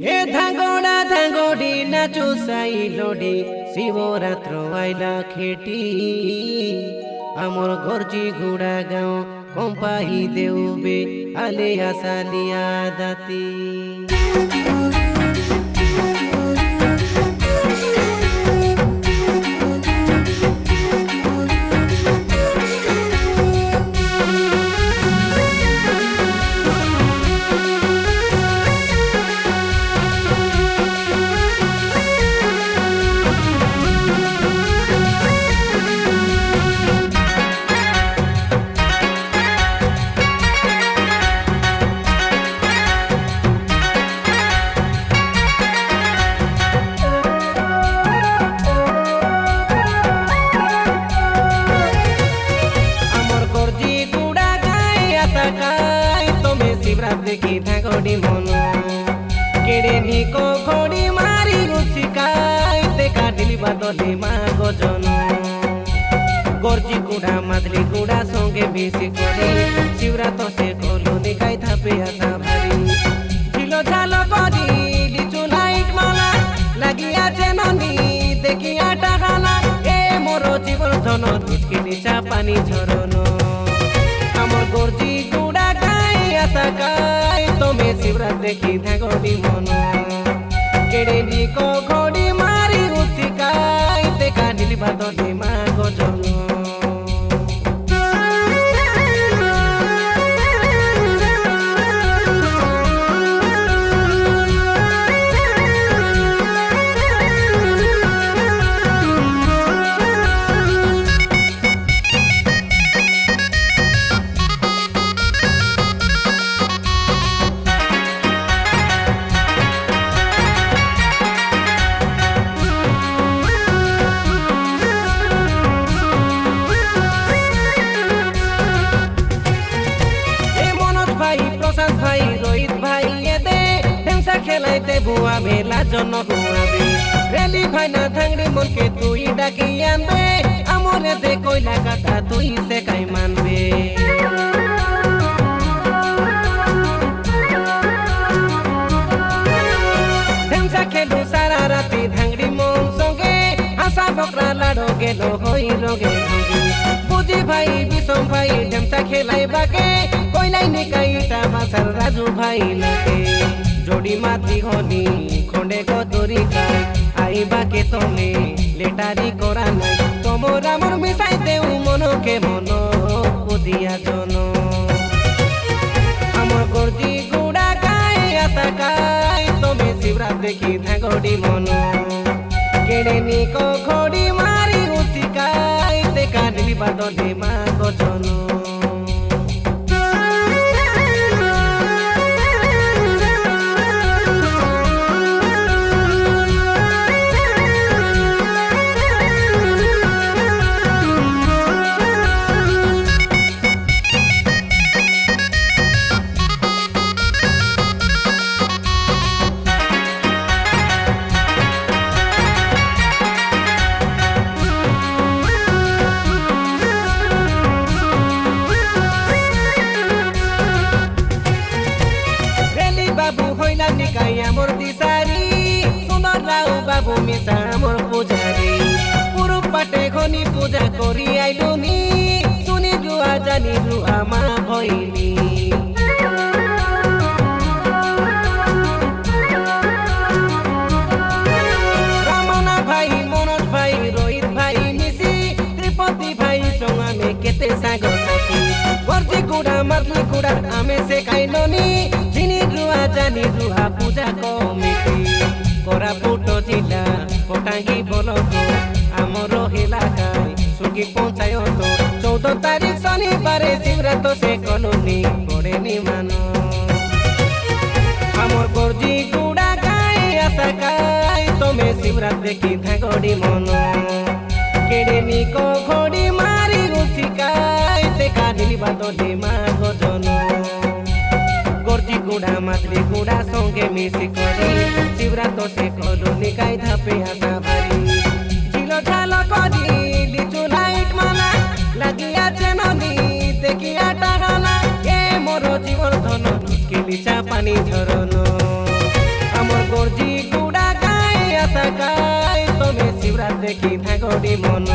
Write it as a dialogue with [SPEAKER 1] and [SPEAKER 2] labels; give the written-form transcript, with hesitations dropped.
[SPEAKER 1] এ ধাঙ্গড়া ধাঙ্গড়ি নাচু সাই লোডি শিবরাত্র আইলা খেটি আমর গর্জি গুড়া গাঁও কম্পাহি দেউবে আলে আসালিয়া দাতি देखी धागोड़ी मनो केड़े निको घोड़ी मारी गुचिकाई ते काटिली बादले मागो जनो गरजी कुड़ा मादली कुड़ा संगे बेसी करे शिवरात से कोलो निकाई थापे आसा भारी झिलो झालो करी लिचु लाइट माला লাগি আছে ননি দেখি আটা খানা এ মোর জীবন ধন দিকে নিচা পানি ঝরনো আমার গরজি কুড়া গাই আশা গাই তুমি শিবরাত দেখি ধাগড়ি মন কেড়ে নিকো ঘড়ি মারি উচিকাই তে কাটিলি ভাত ডিমা গজন भाई रोहित भाई ये दे ढेमसा खेलाइते बुआ मेला जन हुआबे रेली भाई ना धांगड़ी मन के तुई डाकी आनबे আমরে দে কইলা কথা তুই সে কাই মানবে ঢেমসা খেলু সারা রাতি ধাংড়ি মন সঙ্গে আশা বকরা লাড়ো গেল হই রগে বুঝি ভাই বিষম ভাই ঢেমসা খেলাই বাকে কইলাই নিকাইটা মাসার রাজু ভাই লাগে जोड़ी माथी होनी खोंडे को तोरी खाई आई बाके तोमे लेटारी कोरा नाई तोमोरा मोर मिसाई देउ मनो के मनो उदिया जनो আমার গরজি গুড়া গাই আশা গাই তুমি শিবরাত দেখি ধাগড়ি মনো কেড়ে নিকো ঘড়ি মারি উচিকাই তে কাটলি বাদলে মা গজনো আমার দিশারি সুন্দর রাও বাবু মিশা আমার পূজারি পুরো পাটে খনি পূজা করি আইলুনি শুনি রুয়া জানি রুয়া মা ভইনি রামনা ভাই মনোজ ভাই রোহিত ভাই মিশি ত্রিপতি ভাই সঙ্গে কেতে সাগ সাথী গরজি কুড়া মাতলি কুড়া আমি সে খাইলনি रुआ जानी रुहा पूजा कमिटी कोरापुट जिला पटांगी ब्लक आमर इलाकाय सुगी पंचायत 14 तारीख शनिवार शिवरात से कलोनी पड़ेनी मान आमर गरजी गुड़ा गाय आशा गाय तुम्हें शिवरात देखी ধাগড়ি मन केड़े निको घड़ी मारी उचिकाय ते काटिली बादले मा गजन गरजी गुड़ा मादली गुड़ा संगे मिसी करी शिवरात से कलो निकाई धापे आशा भारी झिलो झालो करी लिचु लाइट माला লাগি আছে নদী দেখি আটা খানা এ মোর জীবন ধন কেলিচা পানি ঝরনো মোর গর্জি গুড়া গাই আশা গাই তুমি শিবরাত দেখি থাকো মন